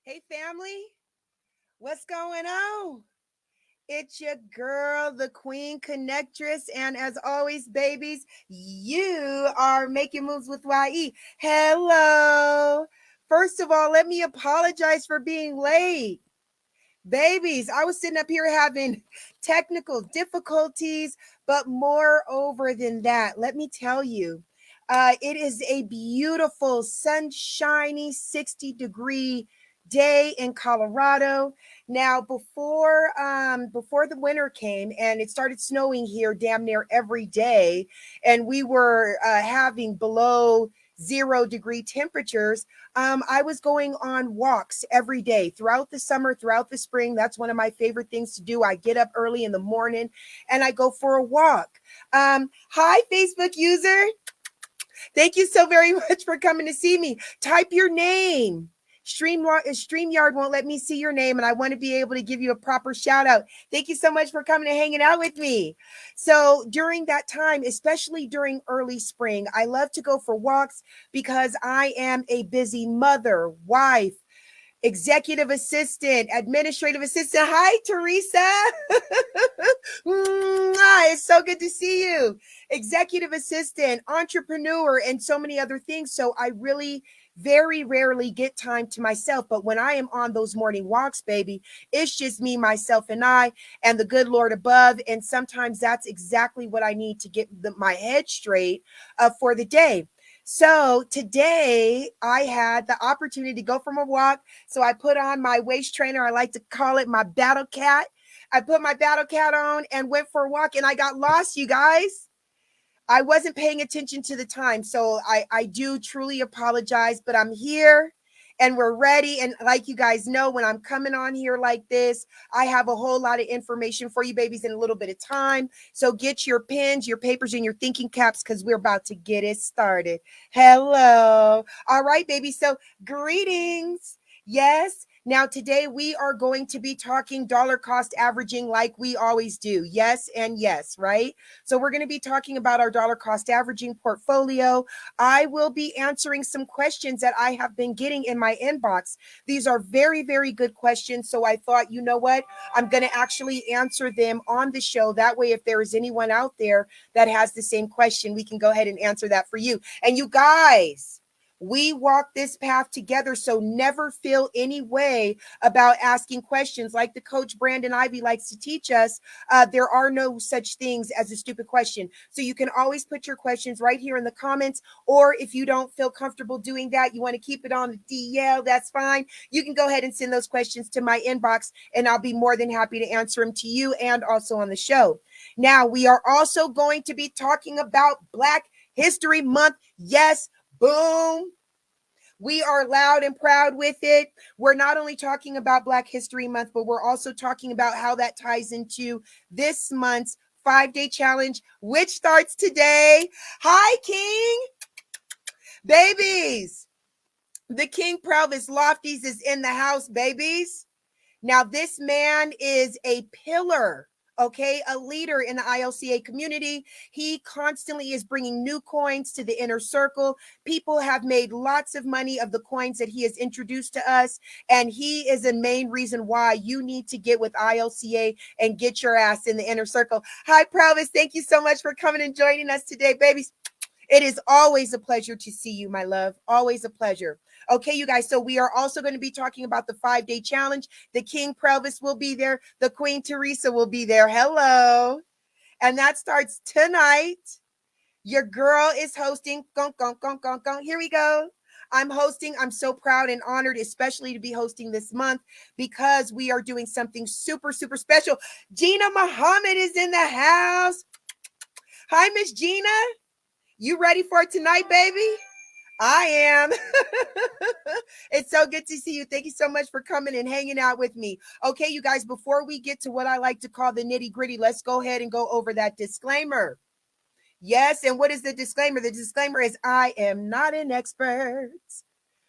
Hey, family, what's going on? It's your girl, the Queen Connectress. And as always, babies, you are making moves with YE. Hello. First of all, let me apologize for being late. Babies, I was sitting up here having technical difficulties, but moreover than that, let me tell you, it is a beautiful, sunshiny 60-degree day in Colorado. Now, before the winter came and it started snowing here damn near every day, and we were having below 0-degree temperatures. I was going on walks every day throughout the summer, throughout the spring. That's one of my favorite things to do. I get up early in the morning and I go for a walk. Hi, Facebook user. Thank you so very much for coming to see me. Type your name. StreamYard won't let me see your name, and I want to be able to give you a proper shout out. Thank you so much for coming and hanging out with me. So, during that time, especially during early spring, I love to go for walks because I am a busy mother, wife, executive assistant, administrative assistant. Hi, Teresa. It's so good to see you. Executive assistant, entrepreneur, and so many other things. So I really very rarely get time to myself. But when I am on those morning walks, baby, it's just me, myself, and I, and the good Lord above. And sometimes that's exactly what I need to get my head straight for the day. So today I had the opportunity to go for a walk. So I put on my waist trainer. I like to call it my battle cat. I put my battle cat on and went for a walk, and I got lost, you guys. I wasn't paying attention to the time. So I do truly apologize, but I'm here and we're ready. And like you guys know, when I'm coming on here like this, I have a whole lot of information for you babies in a little bit of time. So get your pens, your papers, and your thinking caps because we're about to get it started. Hello. All right, baby. So greetings. Yes. Now, today we are going to be talking dollar cost averaging like we always do. Yes, and yes, right? So we're going to be talking about our dollar cost averaging portfolio. I will be answering some questions that I have been getting in my inbox. These are very, very good questions. So I thought, you know what? I'm going to actually answer them on the show. That way, if there is anyone out there that has the same question, we can go ahead and answer that for you. And you guys, we walk this path together, so never feel any way about asking questions. Like the coach Brandon Ivy likes to teach us, there are no such things as a stupid question. So you can always put your questions right here in the comments, or if you don't feel comfortable doing that, you want to keep it on the DL, that's fine. You can go ahead and send those questions to my inbox, and I'll be more than happy to answer them to you and also on the show. Now, we are also going to be talking about Black History Month. Yes, boom. We are loud and proud with it. We're not only talking about Black History Month, but we're also talking about how that ties into this month's 5-day challenge, which starts today. Hi, King. Babies. The King Provis Lofties is in the house, babies. Now, this man is a pillar, okay, a leader in the ILCA community. He constantly is bringing new coins to the inner circle. People have made lots of money of the coins that he has introduced to us, and he is the main reason why you need to get with ILCA and get your ass in the inner circle. Hi, Provis. Thank you so much for coming and joining us today, babies. It is always a pleasure to see you, my love. Always a pleasure. Okay, you guys. So we are also going to be talking about the 5-day challenge. The King Provis will be there. The Queen Teresa will be there. Hello. And that starts tonight. Your girl is hosting. Gonk, gonk, gonk, gonk, gonk. Here we go. I'm hosting. I'm so proud and honored, especially to be hosting this month because we are doing something super, super special. Gina Muhammad is in the house. Hi, Miss Gina. You ready for it tonight, baby? I am. It's so good to see you. Thank you so much for coming and hanging out with me. Okay, you guys, before we get to what I like to call the nitty gritty, let's go ahead and go over that disclaimer. Yes, and what is the disclaimer? The disclaimer is I am not an expert,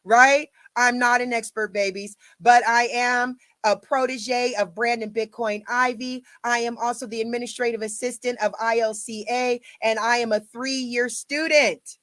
right? I'm not an expert, babies, but I am a protege of Brandon Bitcoin Ivy. I am also the administrative assistant of ILCA, and I am a 3-year student.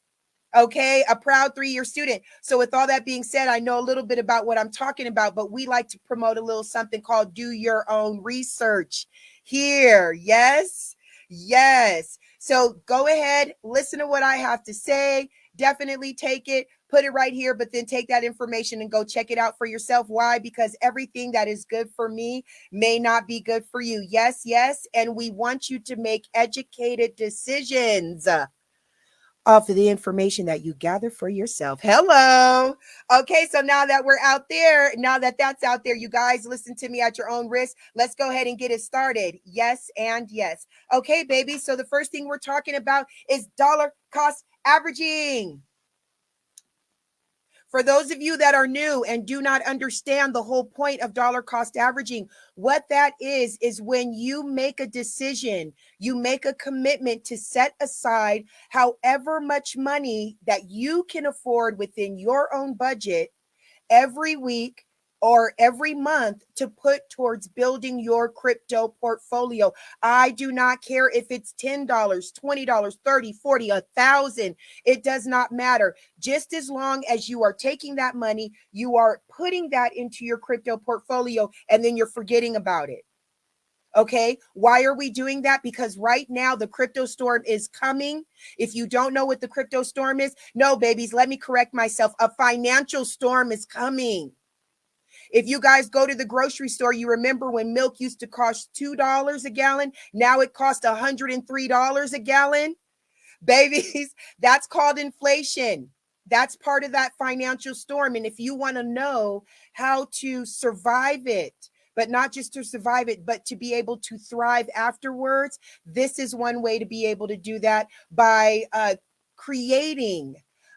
Okay, a proud 3-year student. So, with all that being said, I know a little bit about what I'm talking about, but we like to promote a little something called do your own research here. Yes, yes. So, go ahead, listen to what I have to say. Definitely take it, put it right here, but then take that information and go check it out for yourself. Why? Because everything that is good for me may not be good for you. Yes, yes. And we want you to make educated decisions off of the information that you gather for yourself. Hello. Okay, so now that we're out there, now that that's out there, you guys listen to me at your own risk. Let's go ahead and get it started. Yes, and yes. Okay, baby. So the first thing we're talking about is dollar cost averaging. For those of you that are new and do not understand the whole point of dollar cost averaging, what that is when you make a decision, you make a commitment to set aside however much money that you can afford within your own budget every week or every month to put towards building your crypto portfolio. I do not care if it's $10, $20, 30, 40, 1,000. It does not matter. Just as long as you are taking that money, you are putting that into your crypto portfolio and then you're forgetting about it. Okay. Why are we doing that? Because right now the crypto storm is coming. If you don't know what the crypto storm is, no, babies, let me correct myself. A financial storm is coming. If you guys go to the grocery store, you remember when milk used to cost $2 a gallon. Now it costs $103 a gallon. Babies, that's called inflation. That's part of that financial storm. And if you want to know how to survive it, but not just to survive it, but to be able to thrive afterwards, this is one way to be able to do that by creating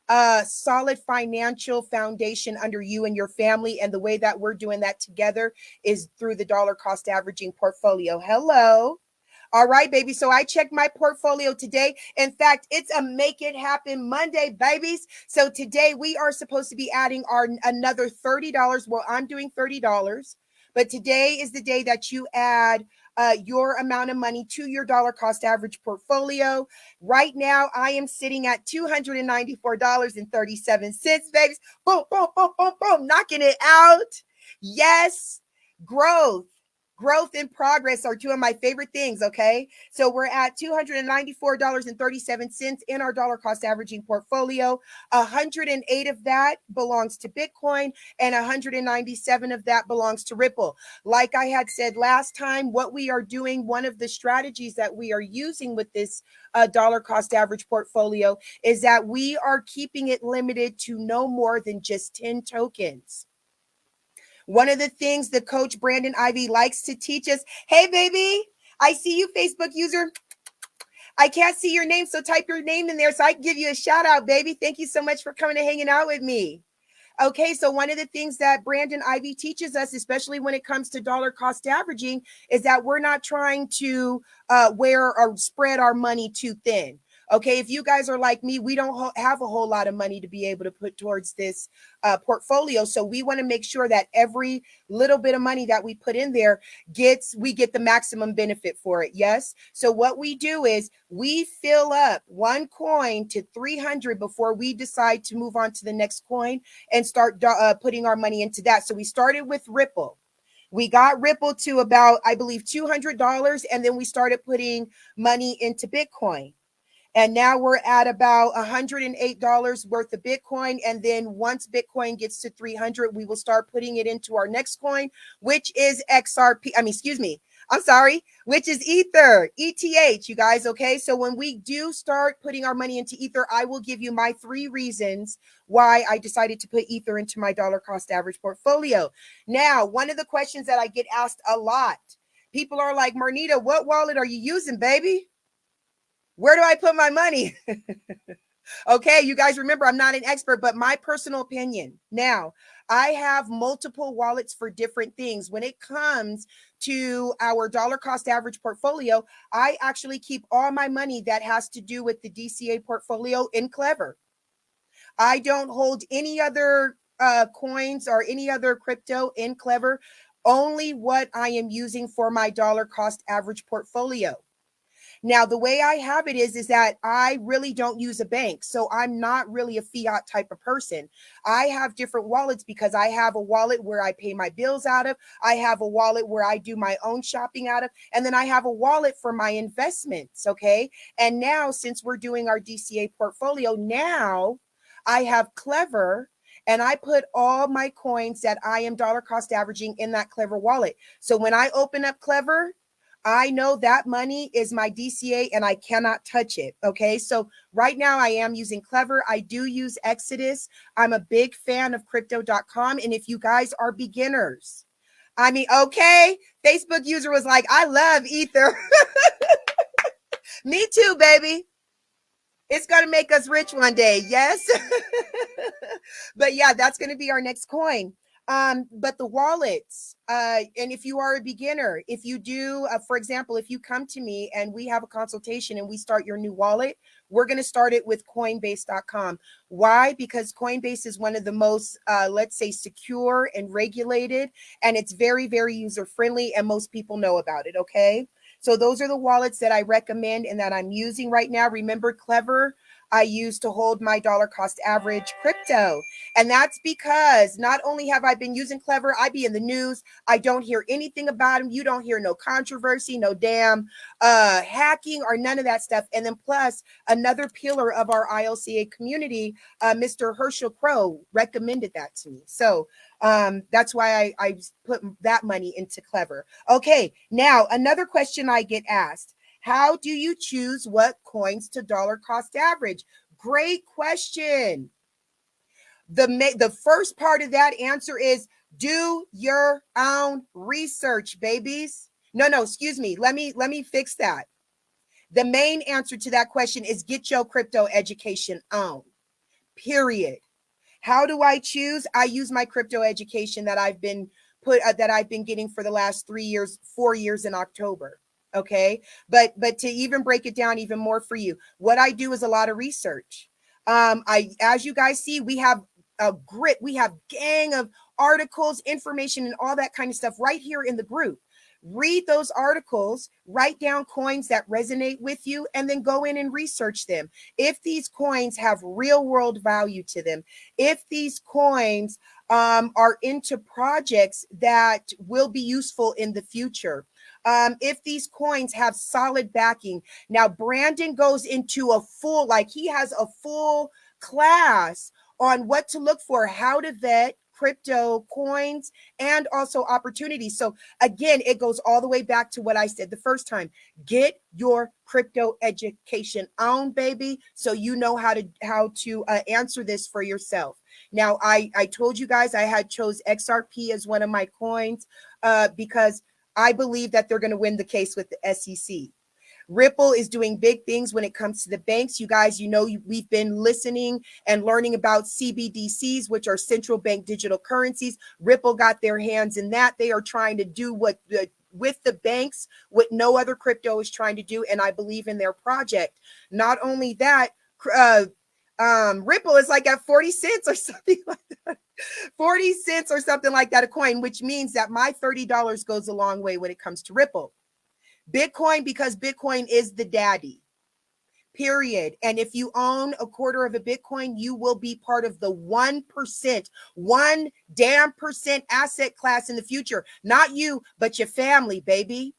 a solid financial foundation under you and your family. And the way that we're doing that together is through the dollar cost averaging portfolio. Hello. All right, baby. So I checked my portfolio today. In fact, it's a make it happen Monday, babies. So today we are supposed to be adding our another $30. Well, I'm doing $30, but today is the day that you add your amount of money to your dollar cost average portfolio. Right now, I am sitting at $294.37, babies. Boom, boom, boom, boom, boom, knocking it out. Yes, growth. Growth and progress are two of my favorite things. Okay. So we're at $294.37 in our dollar cost averaging portfolio. 108 of that belongs to Bitcoin and 197 of that belongs to Ripple. Like I had said last time, what we are doing, one of the strategies that we are using with this dollar cost average portfolio is that we are keeping it limited to no more than just 10 tokens. One of the things the coach Brandon Ivy likes to teach us, hey, baby, I see you, Facebook user. I can't see your name, so type your name in there so I can give you a shout out, baby. Thank you so much for coming and hanging out with me. Okay, so one of the things that Brandon Ivy teaches us, especially when it comes to dollar cost averaging, is that we're not trying to wear or spread our money too thin. Okay, if you guys are like me, we don't have a whole lot of money to be able to put towards this portfolio. So we want to make sure that every little bit of money that we put in there we get the maximum benefit for it. Yes. So what we do is we fill up one coin to 300 before we decide to move on to the next coin and start putting our money into that. So we started with Ripple. We got Ripple to about, I believe, $200, and then we started putting money into Bitcoin. And now we're at about $108 worth of Bitcoin. And then once Bitcoin gets to 300, we will start putting it into our next coin, which is XRP. I mean, excuse me. I'm sorry, which is Ether, ETH, you guys. Okay. So when we do start putting our money into Ether, I will give you my 3 reasons why I decided to put Ether into my dollar cost average portfolio. Now, one of the questions that I get asked a lot, people are like, Marnita, what wallet are you using, baby? Where do I put my money? Okay, you guys remember I'm not an expert, but my personal opinion. Now, I have multiple wallets for different things. When it comes to our dollar cost average portfolio, I actually keep all my money that has to do with the DCA portfolio in Clever. I don't hold any other coins or any other crypto in Clever, only what I am using for my dollar cost average portfolio. Now, the way I have it is that I really don't use a bank. So I'm not really a fiat type of person. I have different wallets because I have a wallet where I pay my bills out of. I have a wallet where I do my own shopping out of. And then I have a wallet for my investments. Okay. And now, since we're doing our DCA portfolio, now I have Clever, and I put all my coins that I am dollar cost averaging in that Clever wallet. So when I open up Clever, I know that money is my DCA and I cannot touch it. Okay. So right now I am using Clever. I do use Exodus. I'm a big fan of crypto.com. And if you guys are beginners, I mean, okay, Facebook user was like, I love Ether. Me too, baby. It's going to make us rich one day. Yes. But yeah, that's going to be our next coin. But the wallets, and if you are a beginner, if you do, for example, if you come to me and we have a consultation and we start your new wallet, we're going to start it with Coinbase.com. Why? Because Coinbase is one of the most, let's say, secure and regulated, and it's very, very user friendly, and most people know about it. Okay. So those are the wallets that I recommend and that I'm using right now. Remember, Clever, I use to hold my dollar cost average crypto. And that's because not only have I been using Clever, I be in the news. I don't hear anything about them. You don't hear no controversy, no damn hacking or none of that stuff. And then plus another pillar of our ILCA community, Mr. Herschel Crow recommended that to me. So that's why I put that money into Clever. Okay, now another question I get asked: how do you choose what coins to dollar cost average? Great question. The first part of that answer is do your own research, babies. No, excuse me. Let me fix that. The main answer to that question is get your crypto education on. Period. How do I choose? I use my crypto education that I've been getting for the last 3 years, 4 years in October. Okay. But to even break it down even more for you, what I do is a lot of research. As you guys see, we have we have gang of articles, information, and all that kind of stuff right here in the group. Read those articles, write down coins that resonate with you, and then go in and research them. If these coins have real world value to them, if these coins are into projects that will be useful in the future, if these coins have solid backing. Now, Brandon goes into a full, like he has a full class on what to look for, how to vet crypto coins and also opportunities. So again, it goes all the way back to what I said the first time. Get your crypto education on, baby, so you know how to answer this for yourself. Now, I told you guys I had chose XRP as one of my coins because I believe that they're going to win the case with the SEC. Ripple is doing big things when it comes to the banks. You guys, we've been listening and learning about CBDCs, which are central bank digital currencies. Ripple got their hands in that. They are trying to do with the banks what no other crypto is trying to do, and I believe in their project. Not only that, Ripple is like at 40 cents or something like that. 40 cents or something like that a coin, which means that my $30 goes a long way when it comes to Ripple. Bitcoin, because Bitcoin is the daddy, period. And if you own a quarter of a Bitcoin, you will be part of the 1%, 1% asset class in the future. Not you, but your family, baby.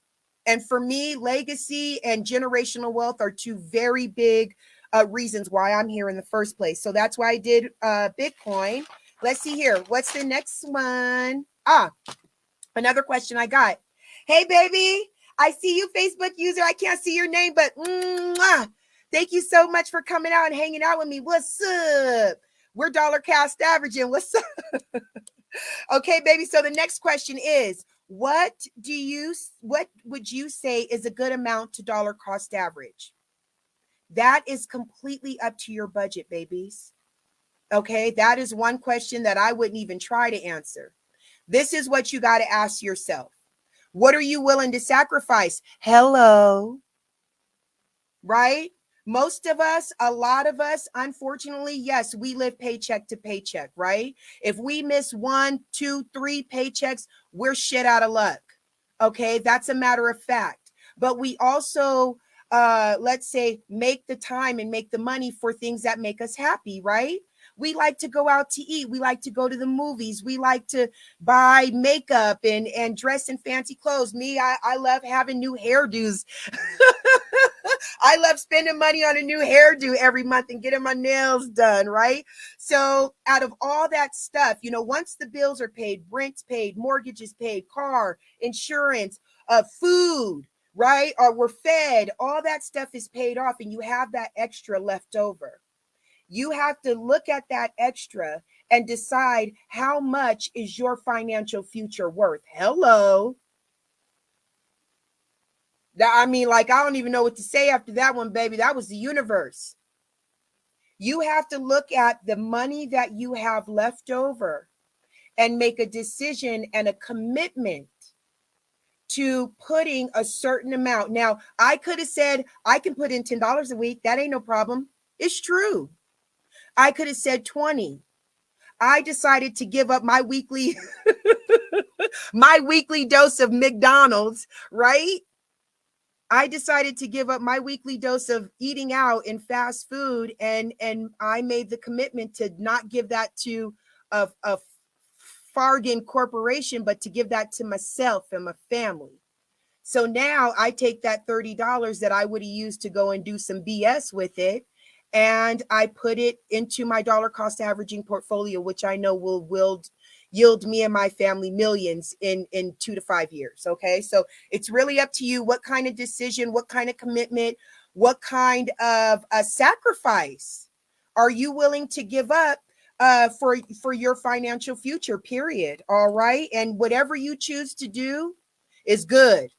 And for me, legacy and generational wealth are two very big reasons why I'm here in the first place. So that's why I did Bitcoin. Let's see here. What's the next one? Another question I got. Hey, baby. I see you, Facebook user. I can't see your name, but thank you so much for coming out and hanging out with me. What's up? We're dollar cost averaging. What's up? Okay, baby. So the next question is, what would you say is a good amount to dollar cost average? That is completely up to your budget, babies. Okay, that is one question that I wouldn't even try to answer. This is what you got to ask yourself. What are you willing to sacrifice? Hello. Right? Most of us, a lot of us, unfortunately, yes, we live paycheck to paycheck, right? If we miss 1, 2, 3 paychecks, we're shit out of luck. Okay, that's a matter of fact. But we also let's say, make the time and make the money for things that make us happy, right? We like to go out to eat. We like to go to the movies. We like to buy makeup and dress in fancy clothes. Me, I love having new hairdos. I love spending money on a new hairdo every month and getting my nails done, right? So out of all that stuff, once the bills are paid, rent's paid, mortgages paid, car, insurance, food, right? Or we're fed, all that stuff is paid off and you have that extra left over. You have to look at that extra and decide how much is your financial future worth. Hello. I mean, like, I don't even know what to say after that one, baby. That was the universe. You have to look at the money that you have left over and make a decision and a commitment to putting a certain amount. Now, I could have said, I can put in $10 a week. That ain't no problem. It's true. I could have said 20. I decided to give up my weekly my weekly dose of McDonald's, right? I decided to give up my weekly dose of eating out and fast food, and I made the commitment to not give that to a Fargan corporation, but to give that to myself and my family. So now I take that $30 that I would have used to go and do some BS with it, and I put it into my dollar cost averaging portfolio, which I know will yield me and my family millions in 2 to 5 years. Okay. So it's really up to you. What kind of decision, what kind of commitment, what kind of a sacrifice are you willing to give up for your financial future, period. All right. And whatever you choose to do is good.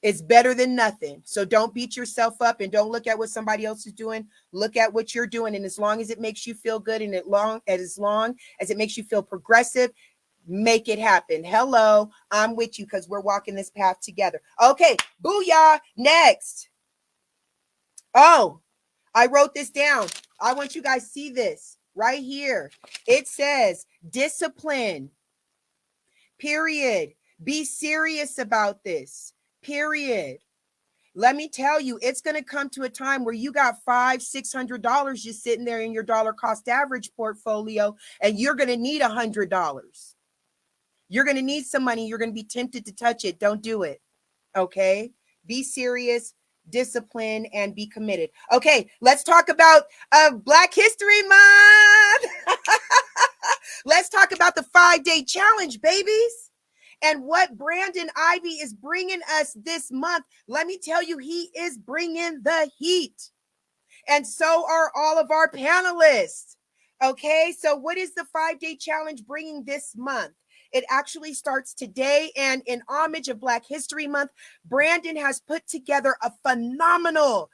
It's better than nothing. So don't beat yourself up and don't look at what somebody else is doing. Look at what you're doing. And as long as it makes you feel good and as long as it makes you feel progressive, make it happen. Hello, I'm with you because we're walking this path together. Okay, booyah. Next. Oh, I wrote this down. I want you guys to see this right here. It says discipline, period. Be serious about this. Period. Let me tell you, it's going to come to a time where you got $500-$600 just sitting there in your dollar cost average portfolio, and you're going to need $100. You're going to need some money. You're going to be tempted to touch it. Don't do it. Okay. Be serious, discipline, and be committed. Okay. Let's talk about Black History Month. Let's talk about the 5-day challenge, babies. And what Brandon Ivy is bringing us this month, let me tell you, he is bringing the heat. And so are all of our panelists. Okay, so what is the 5-day challenge bringing this month? It actually starts today, and in homage of Black History Month, Brandon has put together a phenomenal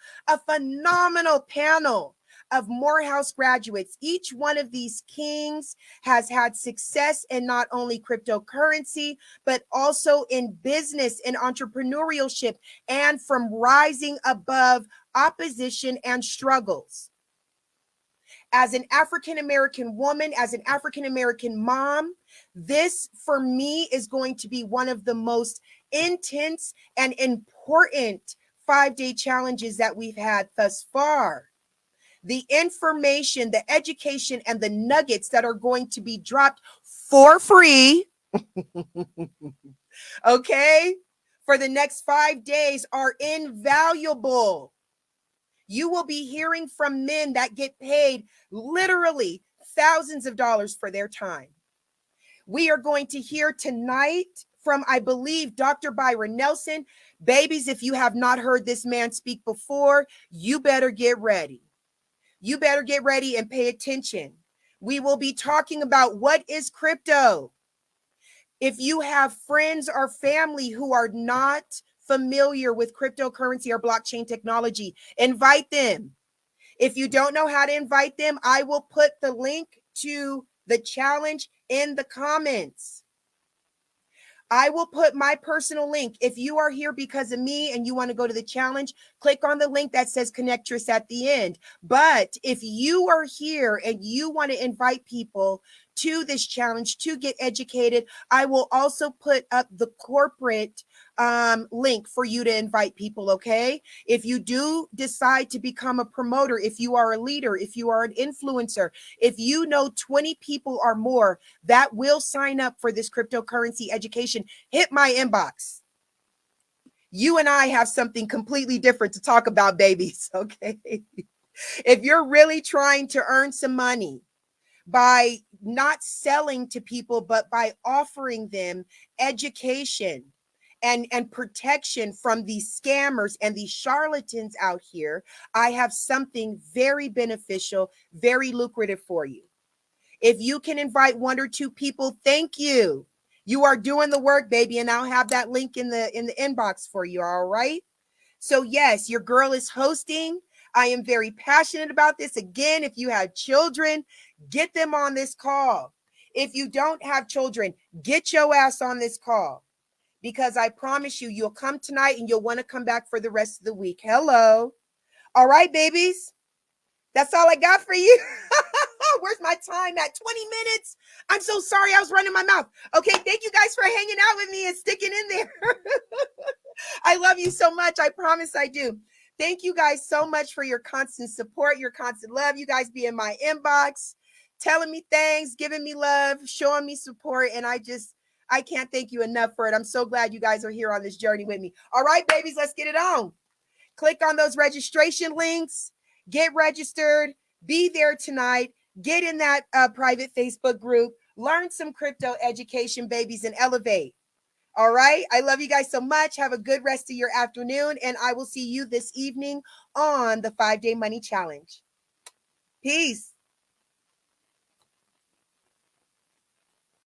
panel of Morehouse graduates. Each one of these kings has had success in not only cryptocurrency, but also in business and entrepreneurship, and from rising above opposition and struggles. As an African-American woman, as an African-American mom, this for me is going to be one of the most intense and important 5-day challenges that we've had thus far. The information, the education, and the nuggets that are going to be dropped for free, okay, for the next 5 days are invaluable. You will be hearing from men that get paid literally thousands of dollars for their time. We are going to hear tonight from, I believe, Dr. Byron Nelson. Babies, if you have not heard this man speak before, you better get ready. You better get ready and pay attention. We will be talking about what is crypto. If you have friends or family who are not familiar with cryptocurrency or blockchain technology, invite them. If you don't know how to invite them, I will put the link to the challenge in the comments. I will put my personal link. If you are here because of me and you want to go to the challenge, click on the link that says Connectress at the end. But if you are here and you want to invite people to this challenge to get educated, I will also put up the corporate link for you to invite people, okay? If you do decide to become a promoter, if you are a leader, if you are an influencer, if you know 20 people or more that will sign up for this cryptocurrency education, hit my inbox. You and I have something completely different to talk about, babies, okay? If you're really trying to earn some money by not selling to people, but by offering them education and protection from these scammers and these charlatans out here, I have something very beneficial, very lucrative for you. If you can invite one or two people, thank you. You are doing the work, baby, and I'll have that link in the inbox for you, all right? So yes, your girl is hosting. I am very passionate about this. Again, if you have children, get them on this call. If you don't have children, get your ass on this call, because I promise you, you'll come tonight and you'll want to come back for the rest of the week. Hello. All right, babies. That's all I got for you. Where's my time at? 20 minutes. I'm so sorry. I was running my mouth. Okay. Thank you guys for hanging out with me and sticking in there. I love you so much. I promise I do. Thank you guys so much for your constant support, your constant love. You guys be in my inbox, telling me things, giving me love, showing me support. And I can't thank you enough for it. I'm so glad you guys are here on this journey with me. All right, babies, let's get it on. Click on those registration links, get registered, be there tonight, get in that private Facebook group, learn some crypto education, babies, and elevate. All right. I love you guys so much. Have a good rest of your afternoon. And I will see you this evening on the 5-Day Money Challenge. Peace.